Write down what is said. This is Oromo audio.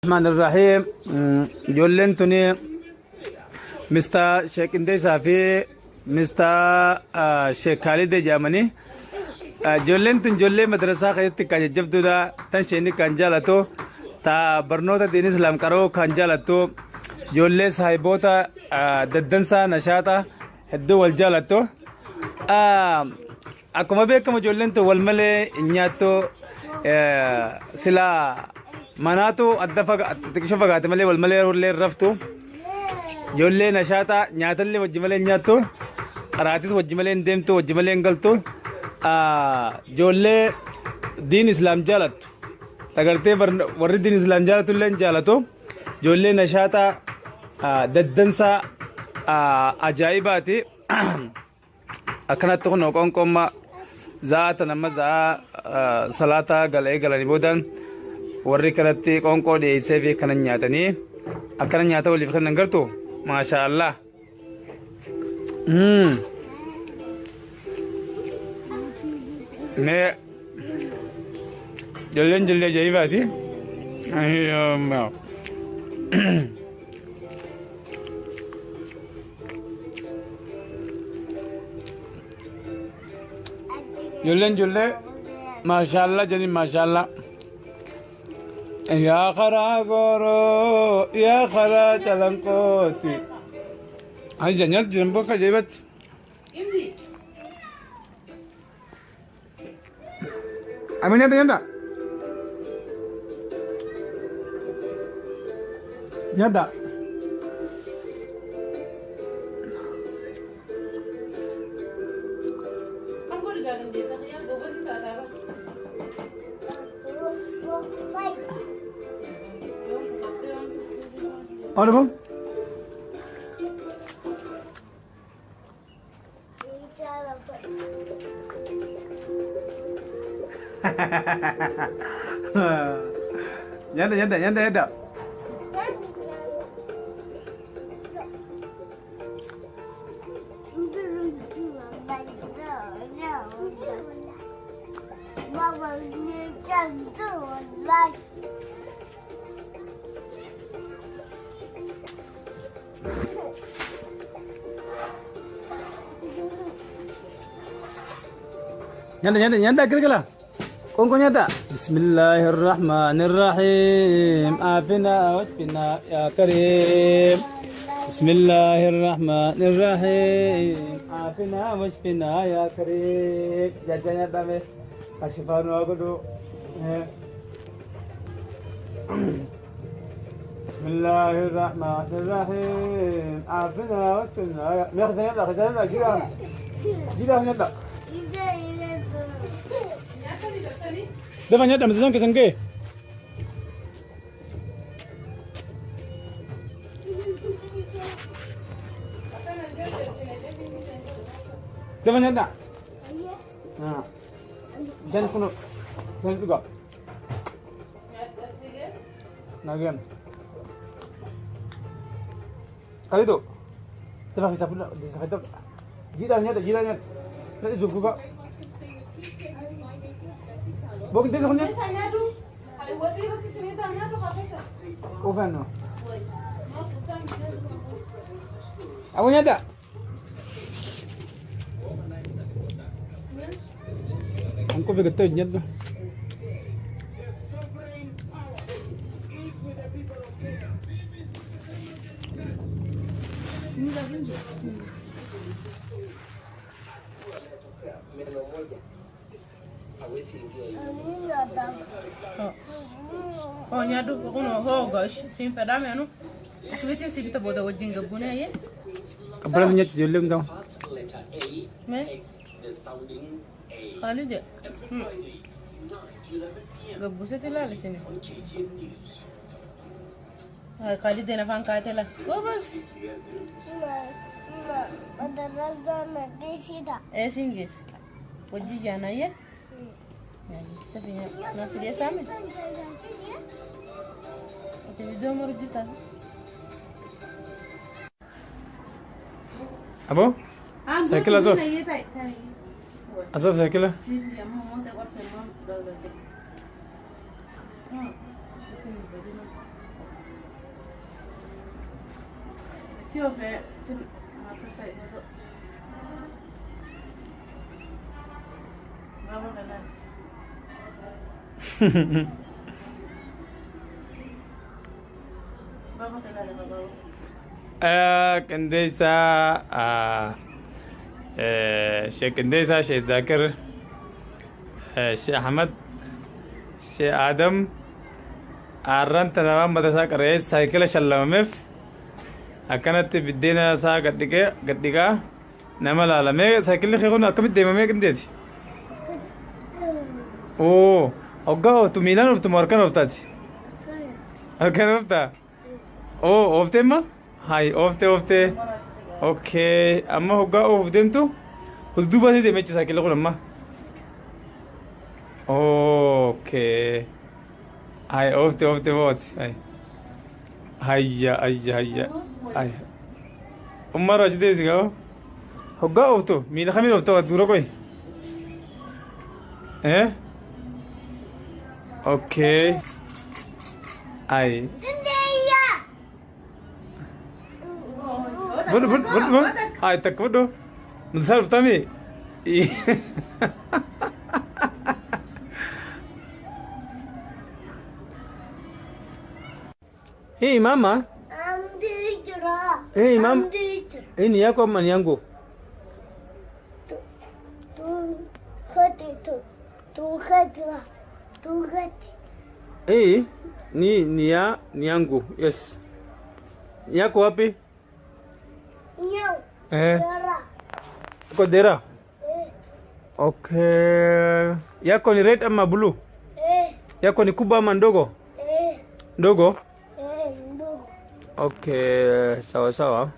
الرحمن الرحيم جولين توني مستا شيخ اندي صافي مستا شيخ خالد جامني جولين تن جولي مدرسة خيتي كجبدو دا تنشيني كانجالتو تا برنوتا دين اسلام كارو كانجالتو جولي صاحبوتا ددنسا نشاطا هدو والجالتو akkuma beekamu ijoolleen tu wal malee nyaattu sila manaatu adda xiqqoo fagaate malee wal malee rollee raftu ijoollee nashaata nyaatallee wajji malee nyaattu qaraatis wajji malee deemtu wajji malee galtu ijoollee diin islaam jaalattu tagartee warri diin islaam jaalatu illee jaalatu ijoollee nashaata daddansa ajaa'ibaati akkanatti kun qoonqomma zaata nama zaa salaata galanii boodan warri kanatti qoonqoo dhiyeessee fi kanan nyaatanii akkana nyaata waliif kan gartu maasha Allah mee jalleen jallee ajaa'ibaati جلين جلين ما شاء الله جنين ما شاء الله يا خرا غورو يا خرا تلنقوتي هاي جنيت جنبك جيبت أمين يدا يدا يدا और वो Nyanda nyanda nyanda nyanda nyanda nyanda nyanda kira-kira kongko nyanda Bismillahirrahmanirrahim afina wasfina ya karim Bismillahirrahmanirrahim afina wasfina ya karim jajan nyanda me kasifanu aku do Bismillahirrahmanirrahim afina wasfina ya nyanda gila nyanda Dapat nyata mesti sangke. Dapat nyata. Nah, jangan kuno, jangan juga. Nagian. Kali itu, dapat kita pula di sana itu. Jiranya. Nanti juga. Bok dito ko niya. Oven no. Ako niya da. Ang ko bigat niya da. Oh nyadu kuno ho gosh sim fedame anu suite si bita boda wajin gabune ye Kabaran niya tijulong daw. me khali je gabuse tela sini ay khali dena fan ka tela go bas singis wajji jana ye tapi nasi dia sama. Itu video mau rujukan. Apa? Cycle Asaf. Asaf cycle. Tio fe. Hapa hizo. Baba kana. Baba kana baba. Qindeessa Sheekh Qindeessa, Sheekh Zaakir, Sheekh Ahmad, Sheekh Adam arran tana waan matasaa qaree saayikila shallamameef akkanatti biddeena isaa gadhigaa nama laalamee saayikilli kee kun akkamitti deemamee qindeeti? Oo hoggaa ooftu miilaan ooftu moo harkaan ooftaati? Harkaan ooftaa? Oo ooftee amma? Hai ooftee. Okay, amma hoggaa oofu deemtu dudduuba si deemee saayikilli kun amma? Okay. Hai oofte booti. Hayya. Ay. Umar achi deesi gao. Hoggaa ooftu miila kamiin ooftu dura qoy. Okay. Ay. Bun. Ay takka bodo. Nusal utami. Hey mama. Hey mama. Hii ni yako ama ni yangu? Hey, ni yangu. Yes. Yako wapi? Ko dera? Okay. Yako ni red ama blue? Yako ni kubwa ama ndogo? Ndogo? Okay, sawa.